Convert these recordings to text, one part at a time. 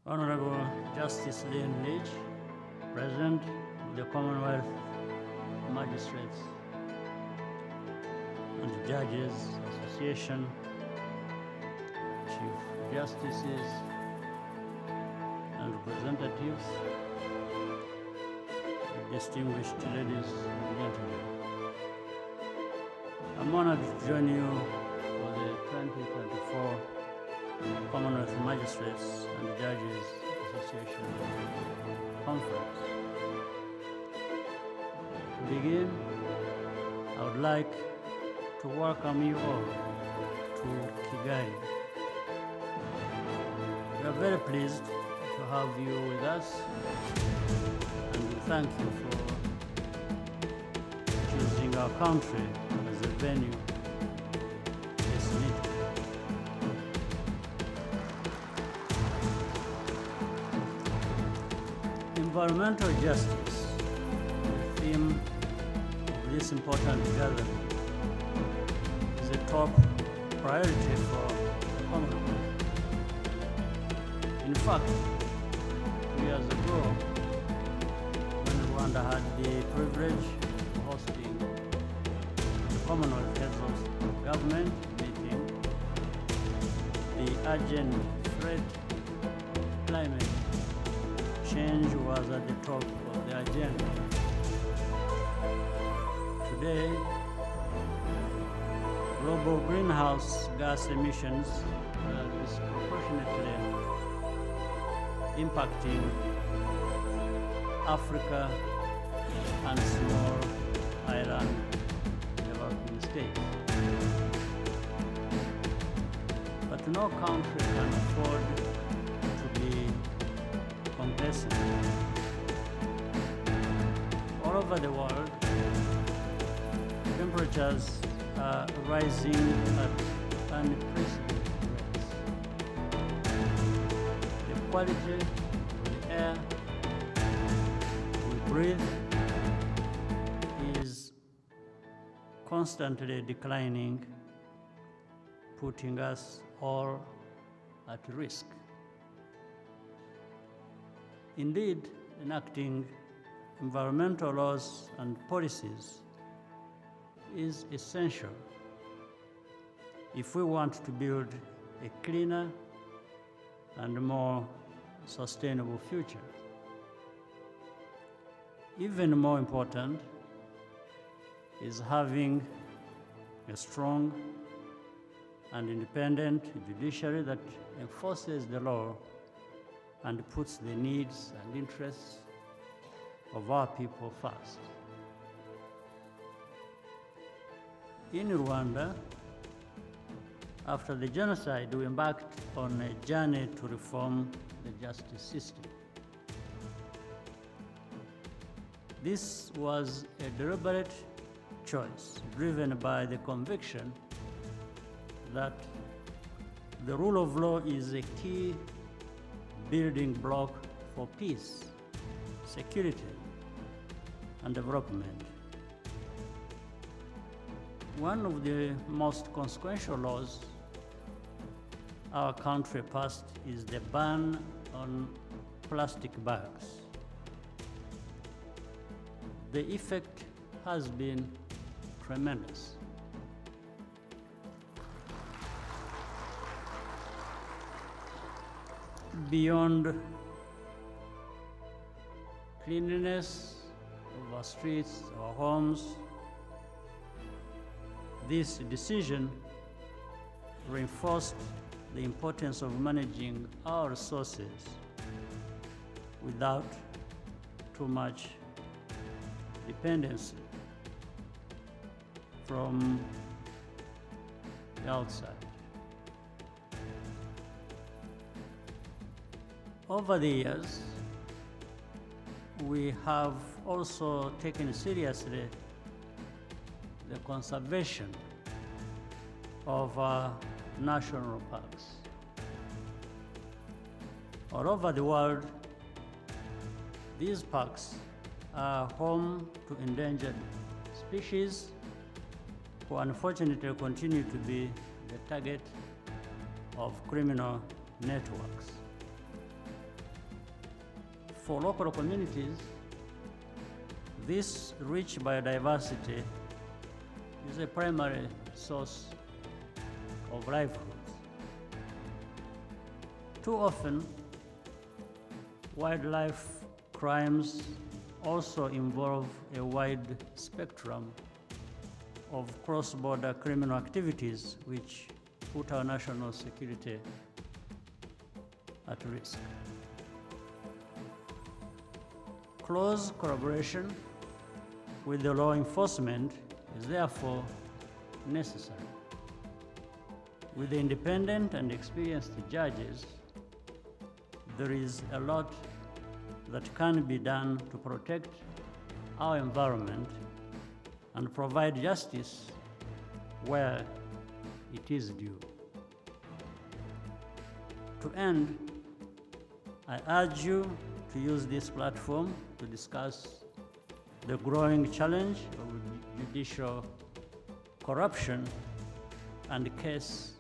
Honorable Justice Lynn Leach, President of the Commonwealth Magistrates and Judges Association, Chief Justices and representatives, distinguished ladies and gentlemen. I'm honored to join you for the 2024 Commonwealth Magistrates and Judges Association Conference. To begin, I would like to welcome you all to Kigali. We are very pleased to have you with us, and we thank you for choosing our country as a venue for this meeting. Environmental justice, the theme of this important gathering, is a top priority for the Commonwealth. In fact, 2 years ago, when Rwanda had the privilege of hosting the Commonwealth Heads of Government meeting, the urgent threat of climate change was at the top of the agenda. Today, global greenhouse gas emissions are disproportionately impacting Africa and small island developing states. But no country can afford to be complacent. All over the world, temperatures are rising at unprecedented rates. The quality of the air we breathe is constantly declining, putting us all at risk. Indeed, enacting environmental laws and policies is essential if we want to build a cleaner and more sustainable future. Even more important is having a strong and independent judiciary that enforces the law and puts the needs and interests of our people first. In Rwanda, after the genocide, we embarked on a journey to reform the justice system. This was a deliberate choice driven by the conviction that the rule of law is a key building block for peace, security, and development. One of the most consequential laws our country passed is the ban on plastic bags. The effect has been tremendous. Beyond cleanliness of our streets, our homes, this decision reinforced the importance of managing our resources without too much dependency from the outside. Over the years, we have also taken seriously the conservation of our national parks. All over the world, these parks are home to endangered species who unfortunately continue to be the target of criminal networks. for local communities, this rich biodiversity is a primary source of livelihoods. Too often, wildlife crimes also involve a wide spectrum of cross-border criminal activities which put our national security at risk. Close collaboration with the law enforcement is therefore necessary. With the independent and experienced judges, there is a lot that can be done to protect our environment and provide justice where it is due. To end, I urge you to use this platform to discuss the growing challenge of judicial corruption and case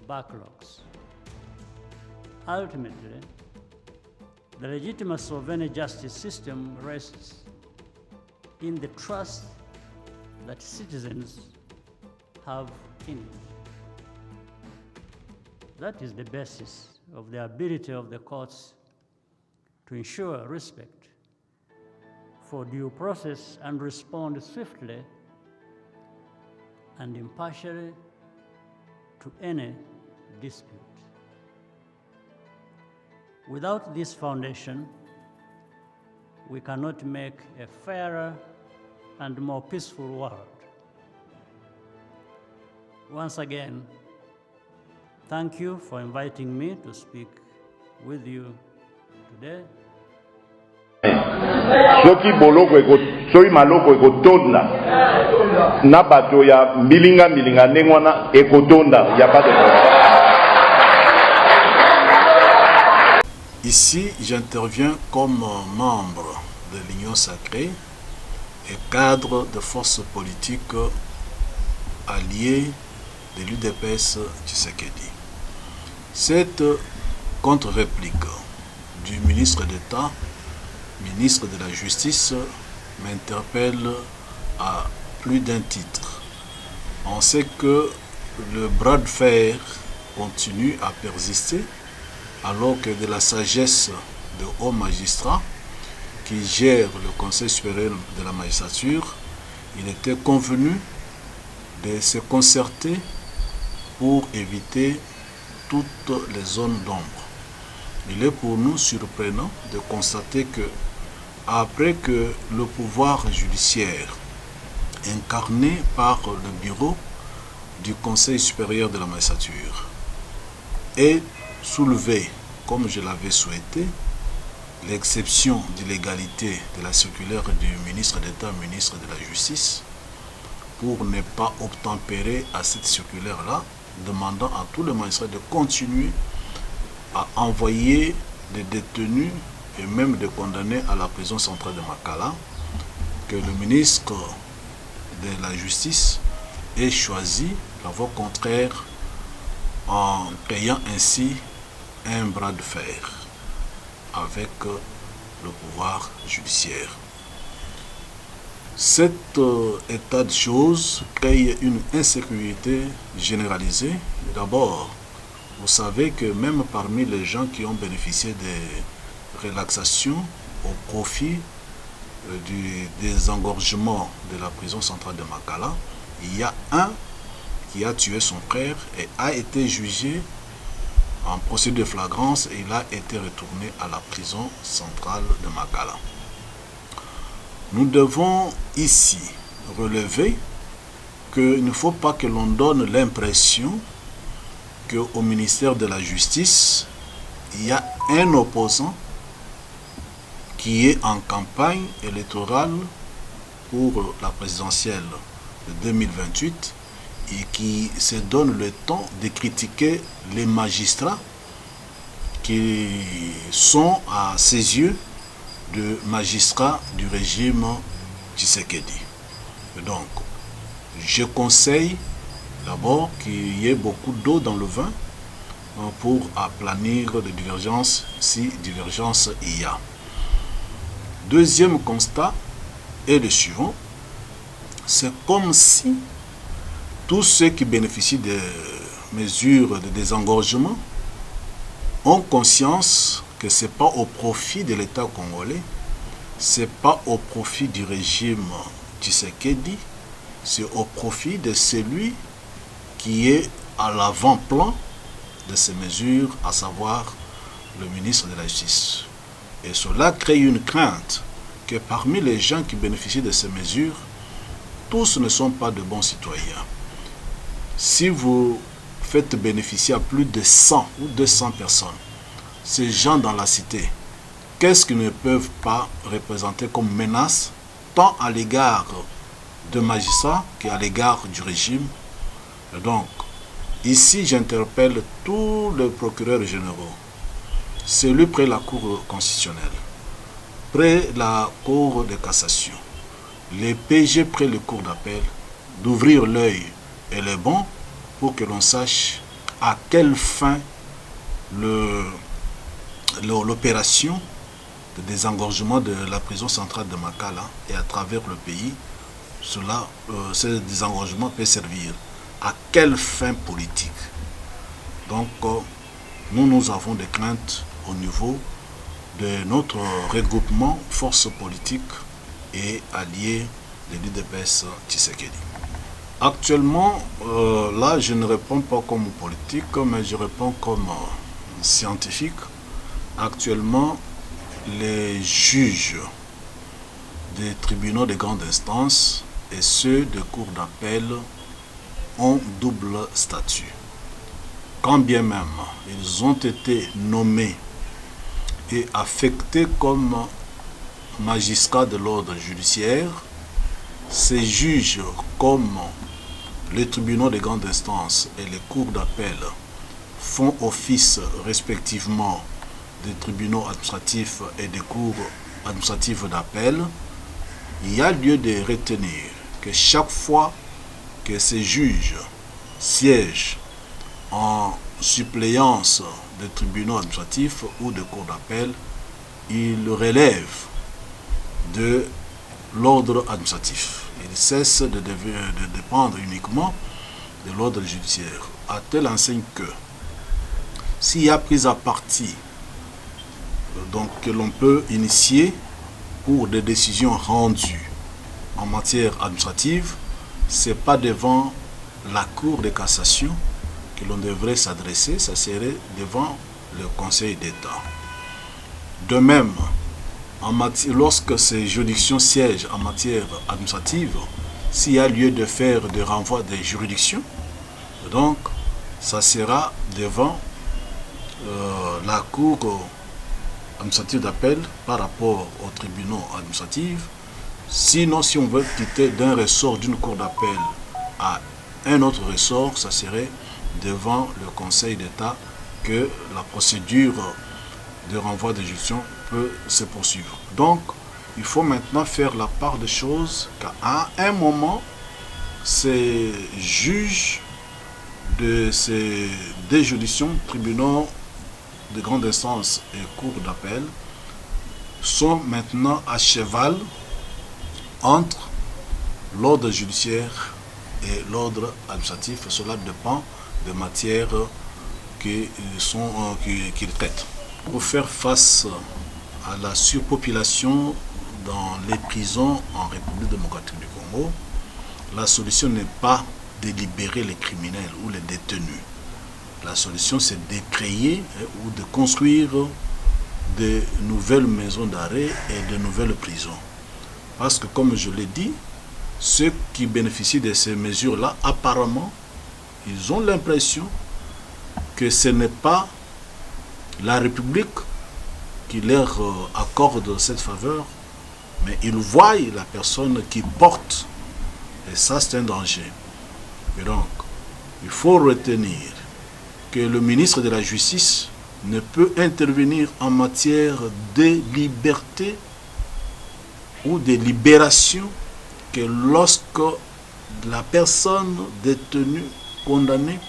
backlogs. Ultimately, the legitimacy of any justice system rests in the trust that citizens have in it. That is the basis of the ability of the courts to ensure respect for due process and respond swiftly and impartially to any dispute. Without this foundation, we cannot make a fairer and more peaceful world. Once again, thank you for inviting me to speak with you today. Soki maloko ekotonda na bato ya milinga ndengwana ekotonda ya pas de problème. Ici, j'interviens comme membre de l'Union sacrée et cadre de forces politiques alliées de l'UDPS Tshisekedi. Cette contre-réplique du ministre d'État, ministre de la Justice, m'interpelle à plus d'un titre. On sait que le bras de fer continue à persister alors que de la sagesse de hauts magistrats qui gèrent le Conseil supérieur de la magistrature, il était convenu de se concerter pour éviter toutes les zones d'ombre. Il est pour nous surprenant de constater que, après que le pouvoir judiciaire, incarné par le bureau du Conseil supérieur de la magistrature, ait soulevé, comme je l'avais souhaité, l'exception d'illégalité de la circulaire du ministre d'État, ministre de la Justice, pour ne pas obtempérer à cette circulaire-là, demandant à tous les magistrats de continuer à envoyer des détenus et même des condamnés à la prison centrale de Makala, que le ministre de la Justice ait choisi la voie contraire en créant ainsi un bras de fer avec le pouvoir judiciaire. Cet état de choses crée une insécurité généralisée. D'abord, vous savez que même parmi les gens qui ont bénéficié des relaxations au profit du désengorgement de la prison centrale de Makala, il y a un qui a tué son frère et a été jugé en procédure de flagrance et il a été retourné à la prison centrale de Makala. Nous devons ici relever qu'il ne faut pas que l'on donne l'impression qu'au ministère de la Justice, il y a un opposant qui est en campagne électorale pour la présidentielle de 2028 et qui se donne le temps de critiquer les magistrats qui sont à ses yeux de magistrats du régime Tshisekedi. Et donc, je conseille d'abord qu'il y ait beaucoup d'eau dans le vin pour aplanir les divergences, si divergence il y a. Deuxième constat est le suivant. C'est comme si tous ceux qui bénéficient des mesures de désengorgement ont conscience que ce n'est pas au profit de l'État congolais, ce n'est pas au profit du régime Tshisekedi, c'est au profit de celui qui est à l'avant-plan de ces mesures, à savoir le ministre de la Justice. Et cela crée une crainte que parmi les gens qui bénéficient de ces mesures, tous ne sont pas de bons citoyens. Si vous faites bénéficier à plus de 100 ou 200 personnes, ces gens dans la cité, qu'est-ce qu'ils ne peuvent pas représenter comme menace, tant à l'égard de magistrats qu'à l'égard du régime? Et donc, ici, j'interpelle tous les procureurs généraux, celui près la Cour constitutionnelle, près la Cour de cassation, les PG près le cours d'appel, d'ouvrir l'œil et le bon pour que l'on sache à quelle fin l'opération de désengorgement de la prison centrale de Makala et à travers le pays, ce désengorgement peut servir. À quelle fin politique? Donc, nous avons des craintes au niveau de notre regroupement force politique et alliés de l'UDPS Tshisekedi. Actuellement, là, je ne réponds pas comme politique, mais je réponds comme scientifique. Actuellement, les juges des tribunaux de grande instance et ceux de cour d'appel ont double statut. Quand bien même ils ont été nommés et affectés comme magistrats de l'ordre judiciaire, ces juges comme les tribunaux de grande instance et les cours d'appel font office respectivement des tribunaux administratifs et des cours administratifs d'appel, il y a lieu de retenir que chaque fois que ces juges siègent en suppléance des tribunaux administratifs ou de cours d'appel, ils relèvent de l'ordre administratif. Ils cessent de dépendre uniquement de l'ordre judiciaire, à telle enseigne que s'il y a prise à partie donc, que l'on peut initier pour des décisions rendues en matière administrative, ce n'est pas devant la Cour de cassation que l'on devrait s'adresser, ça serait devant le Conseil d'État. De même, lorsque ces juridictions siègent en matière administrative, s'il y a lieu de faire des renvois des juridictions, donc ça sera devant la Cour administrative d'appel par rapport aux tribunaux administratifs. Sinon, si on veut quitter d'un ressort d'une cour d'appel à un autre ressort, ça serait devant le Conseil d'État que la procédure de renvoi de juridiction peut se poursuivre. Donc, il faut maintenant faire la part des choses qu'à un moment, ces juges de ces deux juridictions, tribunaux de grande instance et cours d'appel, sont maintenant à cheval entre l'ordre judiciaire et l'ordre administratif. Cela dépend des matières qu'ils traitent. Pour faire face à la surpopulation dans les prisons en République démocratique du Congo, la solution n'est pas de libérer les criminels ou les détenus. La solution, c'est de créer ou de construire de nouvelles maisons d'arrêt et de nouvelles prisons. Parce que, comme je l'ai dit, ceux qui bénéficient de ces mesures-là, apparemment, ils ont l'impression que ce n'est pas la République qui leur accorde cette faveur, mais ils voient la personne qui porte. Et ça, c'est un danger. Et donc, il faut retenir que le ministre de la Justice ne peut intervenir en matière de liberté ou de libération que lorsque la personne détenue, condamnée,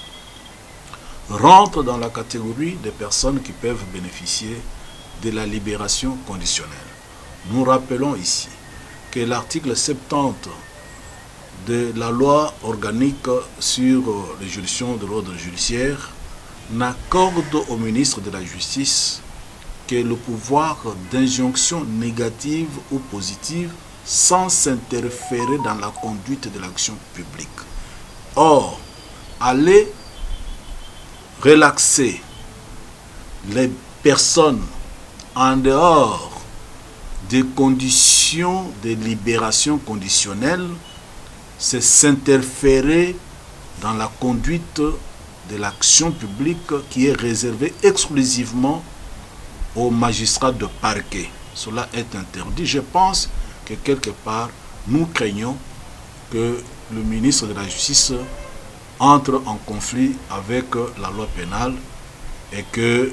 rentre dans la catégorie des personnes qui peuvent bénéficier de la libération conditionnelle. Nous rappelons ici que l'article 70 de la loi organique sur les juridictions de l'ordre judiciaire n'accorde au ministre de la Justice que le pouvoir d'injonction négative ou positive sans s'interférer dans la conduite de l'action publique. Or, aller relaxer les personnes en dehors des conditions de libération conditionnelle, c'est s'interférer dans la conduite de l'action publique qui est réservée exclusivement aux magistrats de parquet. Cela est interdit. Je pense que quelque part, nous craignons que le ministre de la Justice entre en conflit avec la loi pénale et que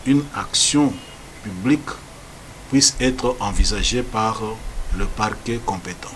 une action publique puisse être envisagée par le parquet compétent.